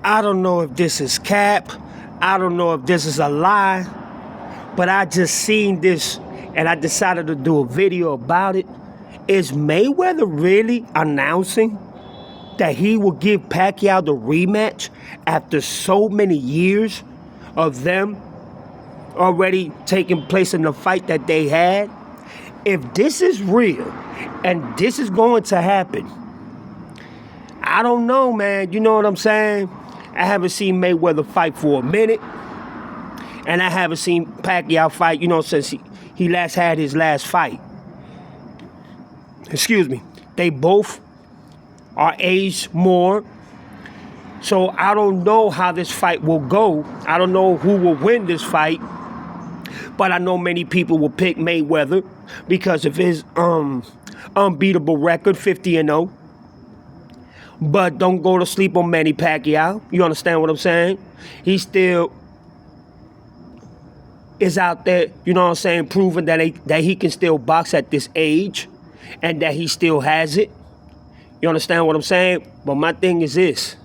I don't know if this is cap. I don't know if this is a lie. But I just seen this and I decided to do a video about it. Is Mayweather really announcing that he will give Pacquiao the rematch after so many years of them already taking place in the fight that they had? If this is real and this is going to happen, I don't know, man. You know what I'm saying? I haven't seen Mayweather fight for a minute. And I haven't seen Pacquiao fight, since he last had his last fight. Excuse me. They both are aged more. So I don't know how this fight will go. I don't know who will win this fight. But I know many people will pick Mayweather because of his unbeatable record, 50-0. But don't go to sleep on Manny Pacquiao. You understand what I'm saying? He still is out there, proving that he can still box at this age and that he still has it. You understand what I'm saying? But my thing is this.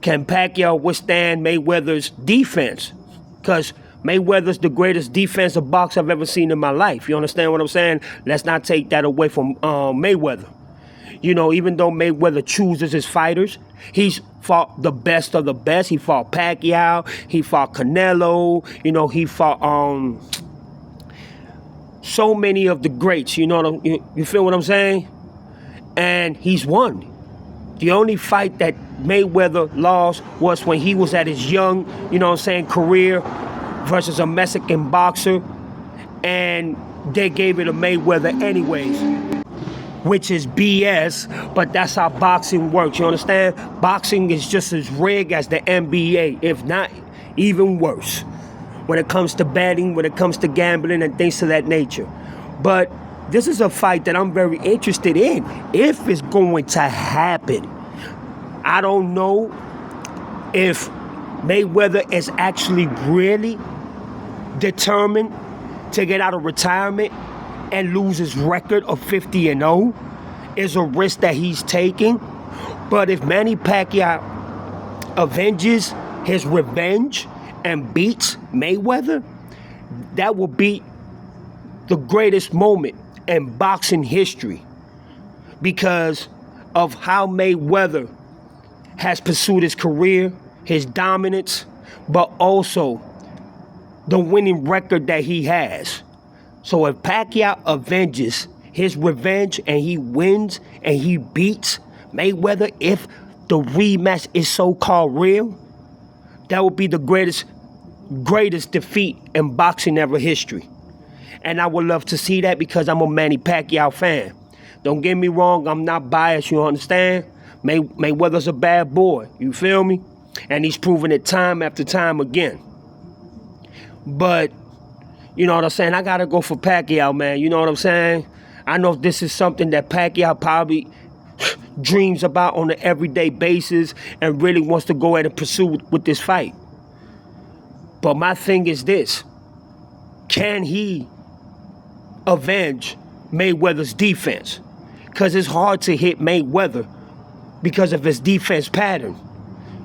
Can Pacquiao withstand Mayweather's defense? Because Mayweather's the greatest defensive boxer I've ever seen in my life. You understand what I'm saying? Let's not take that away from Mayweather. Even though Mayweather chooses his fighters, he's fought the best of the best. He fought Pacquiao. He fought Canelo. He fought so many of the greats. You feel what I'm saying? And he's won. The only fight that Mayweather lost was when he was at his young, career versus a Mexican boxer. And they gave it to Mayweather anyways, which is BS, but that's how boxing works, you understand? Boxing is just as rigged as the NBA, if not even worse, when it comes to betting, when it comes to gambling and things of that nature. But this is a fight that I'm very interested in, if it's going to happen. I don't know if Mayweather is actually really determined to get out of retirement and lose his record of 50-0 is a risk that he's taking. But if Manny Pacquiao avenges his revenge and beats Mayweather, that will be the greatest moment in boxing history because of how Mayweather has pursued his career, his dominance, but also the winning record that he has. So if Pacquiao avenges his revenge and he wins and he beats Mayweather, if the rematch is so-called real, that would be the greatest defeat in boxing ever history. And I would love to see that because I'm a Manny Pacquiao fan. Don't get me wrong, I'm not biased, you understand? Mayweather's a bad boy, you feel me? And he's proven it time after time again. But you know what I'm saying? I got to go for Pacquiao, man. You know what I'm saying? I know this is something that Pacquiao probably dreams about on an everyday basis and really wants to go ahead and pursue with this fight. But my thing is this. Can he avenge Mayweather's defense? Because it's hard to hit Mayweather because of his defense pattern.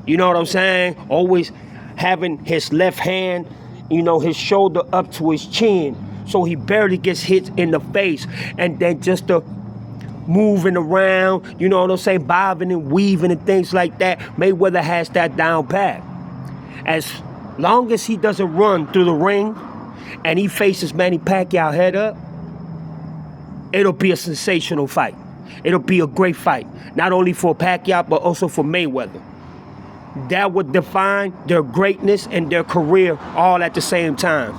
You know what I'm saying? Always having his left hand, his shoulder up to his chin, so he barely gets hit in the face. And then just the moving around, you know what I'm saying, bobbing and weaving and things like that. Mayweather has that down pat. As long as he doesn't run through the ring and he faces Manny Pacquiao head up, it'll be a sensational fight. It'll be a great fight, not only for Pacquiao, but also for Mayweather. That would define their greatness and their career all at the same time.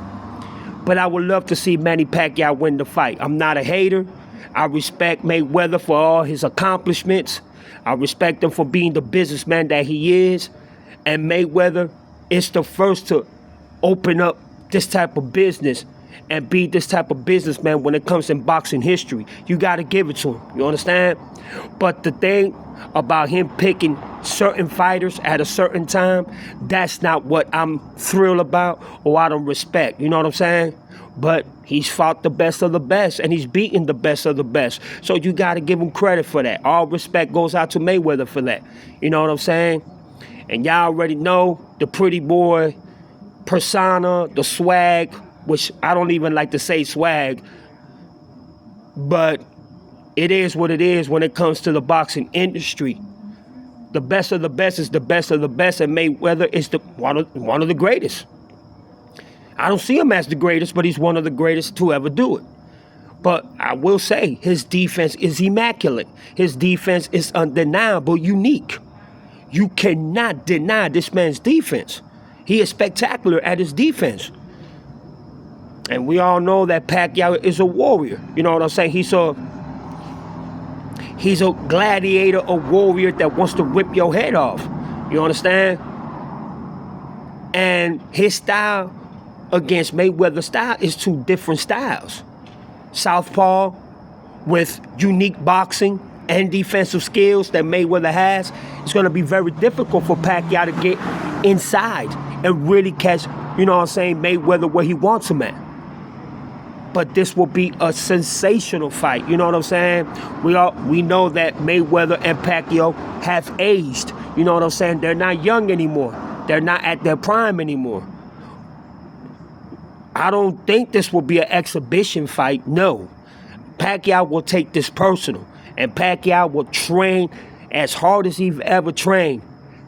But I would love to see Manny Pacquiao win the fight. I'm not a hater. I respect Mayweather for all his accomplishments. I respect him for being the businessman that he is. And Mayweather is the first to open up this type of business and be this type of businessman when it comes in boxing history. You got to give it to him. You understand? But the thing about him picking certain fighters at a certain time, that's not what I'm thrilled about or I don't respect. You know what I'm saying? But he's fought the best of the best and he's beaten the best of the best. So you got to give him credit for that. All respect goes out to Mayweather for that. You know what I'm saying? And y'all already know the pretty boy persona, the swag, which I don't even like to say swag, but it is what it is when it comes to the boxing industry. The best of the best is the best of the best, and Mayweather is one of the greatest. I don't see him as the greatest, but he's one of the greatest to ever do it. But I will say his defense is immaculate. His defense is undeniable, unique. You cannot deny this man's defense. He is spectacular at his defense. And we all know that Pacquiao is a warrior. You know what I'm saying? He's a gladiator, a warrior that wants to rip your head off. You understand? And his style against Mayweather's style is two different styles. Southpaw with unique boxing and defensive skills that Mayweather has. It's going to be very difficult for Pacquiao to get inside and really catch, you know what I'm saying, Mayweather where he wants him at. But this will be a sensational fight. You know what I'm saying? We know that Mayweather and Pacquiao have aged. You know what I'm saying? They're not young anymore. They're not at their prime anymore. I don't think this will be an exhibition fight. No. Pacquiao will take this personal. And Pacquiao will train as hard as he's ever trained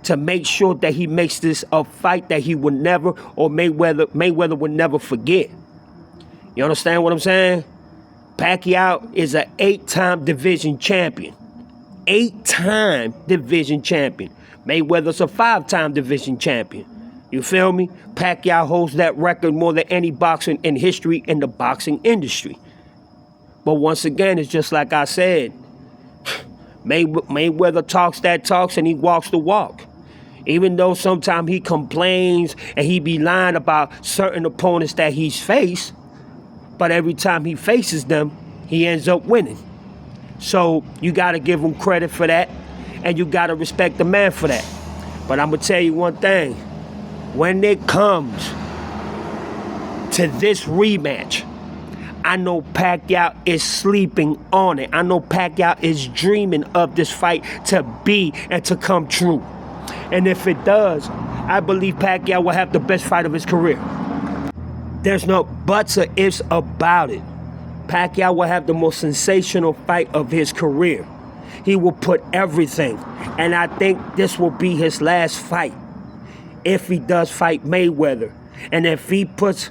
to make sure that he makes this a fight that he would never, or Mayweather would never forget. You understand what I'm saying? Pacquiao is an 8-time division champion. 8-time division champion. Mayweather's a 5-time division champion. You feel me? Pacquiao holds that record more than any boxer in history in the boxing industry. But once again, it's just like I said. Mayweather talks that talks and he walks the walk. Even though sometimes he complains and he be lying about certain opponents that he's faced, but every time he faces them, he ends up winning. So you got to give him credit for that, and you got to respect the man for that. But I'm going to tell you one thing. When it comes to this rematch, I know Pacquiao is sleeping on it. I know Pacquiao is dreaming of this fight to be and to come true. And if it does, I believe Pacquiao will have the best fight of his career. There's no buts or ifs about it. Pacquiao will have the most sensational fight of his career. He will put everything. And I think this will be his last fight. If he does fight Mayweather. And if he puts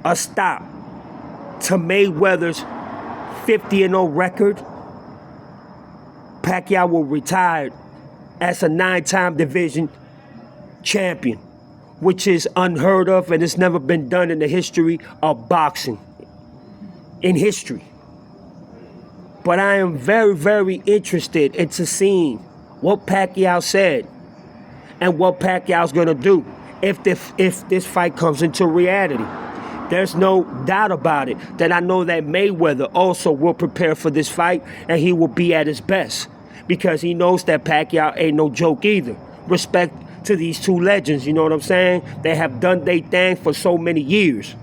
a stop to Mayweather's 50-0 record, Pacquiao will retire as a 9-time division champion, which is unheard of and it's never been done in the history of boxing. In history. But I am very, very interested into seeing what Pacquiao said and what Pacquiao's gonna do if this fight comes into reality. There's no doubt about it that I know that Mayweather also will prepare for this fight and he will be at his best because he knows that Pacquiao ain't no joke either. Respect to these two legends, you know what I'm saying? They have done their thing for so many years.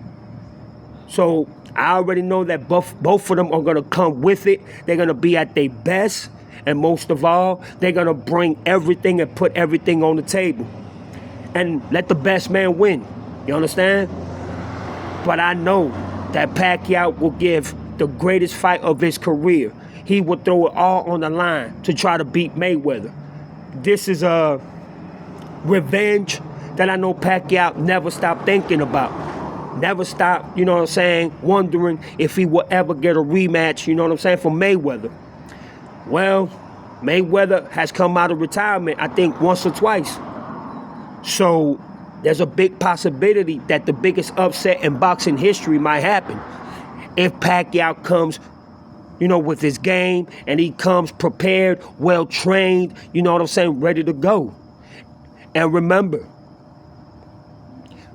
So I already know that both of them are gonna come with it. They're gonna be at their best. And most of all, they're going to bring everything and put everything on the table. And let the best man win. You understand? But I know that Pacquiao will give the greatest fight of his career. He will throw it all on the line to try to beat Mayweather. This is a revenge that I know Pacquiao never stopped thinking about. Never stopped, you know what I'm saying, wondering if he will ever get a rematch, you know what I'm saying, from Mayweather. Well, Mayweather has come out of retirement, I think, once or twice. So there's a big possibility that the biggest upset in boxing history might happen. If Pacquiao comes, you know, with his game and he comes prepared, well-trained, you know what I'm saying, ready to go. And remember,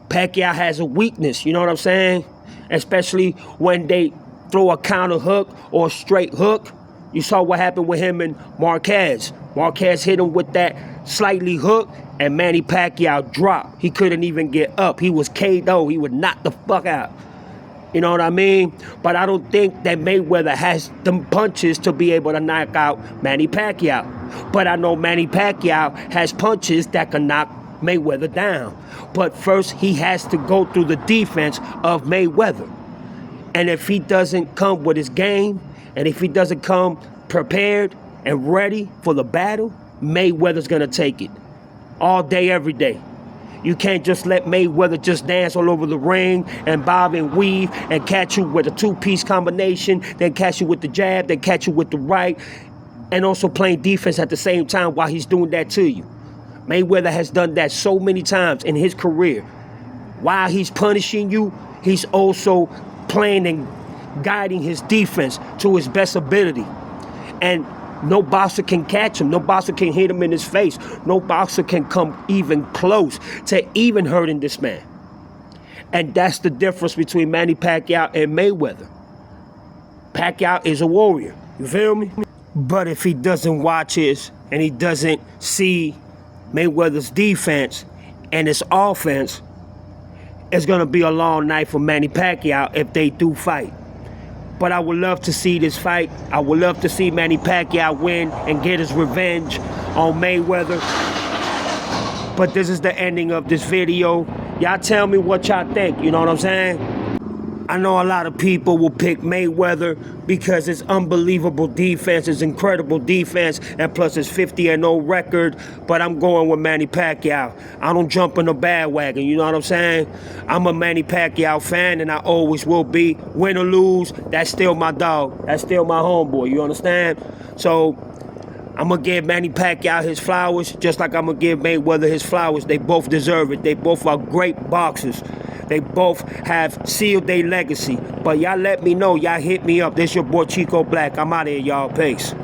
Pacquiao has a weakness, you know what I'm saying? Especially when they throw a counter hook or a straight hook. You saw what happened with him and Marquez. Marquez hit him with that slightly hook, and Manny Pacquiao dropped. He couldn't even get up. He was KO. He was knocked the fuck out. You know what I mean? But I don't think that Mayweather has them punches to be able to knock out Manny Pacquiao. But I know Manny Pacquiao has punches that can knock Mayweather down. But first, he has to go through the defense of Mayweather. And if he doesn't come with his game, and if he doesn't come prepared and ready for the battle, Mayweather's gonna take it. All day, every day. You can't just let Mayweather just dance all over the ring and bob and weave and catch you with a two-piece combination, then catch you with the jab, then catch you with the right, and also playing defense at the same time while he's doing that to you. Mayweather has done that so many times in his career. While he's punishing you, he's also playing and guiding his defense to his best ability. And no boxer can catch him. No boxer can hit him in his face. No boxer can come even close to even hurting this man. And that's the difference between Manny Pacquiao and Mayweather. Pacquiao is a warrior. You feel me? But if he doesn't watch his and he doesn't see Mayweather's defense and his offense, it's going to be a long night for Manny Pacquiao if they do fight. But I would love to see this fight. I would love to see Manny Pacquiao win and get his revenge on Mayweather. But this is the ending of this video. Y'all tell me what y'all think, you know what I'm saying? I know a lot of people will pick Mayweather because it's unbelievable defense, it's incredible defense, and plus it's 50-0 record, but I'm going with Manny Pacquiao. I don't jump in the bandwagon, you know what I'm saying? I'm a Manny Pacquiao fan, and I always will be. Win or lose, that's still my dog. That's still my homeboy, you understand? So I'm going to give Manny Pacquiao his flowers, just like I'm going to give Mayweather his flowers. They both deserve it. They both are great boxers. They both have sealed their legacy. But y'all let me know. Y'all hit me up. This your boy Chico Black. I'm out of here, y'all. Peace.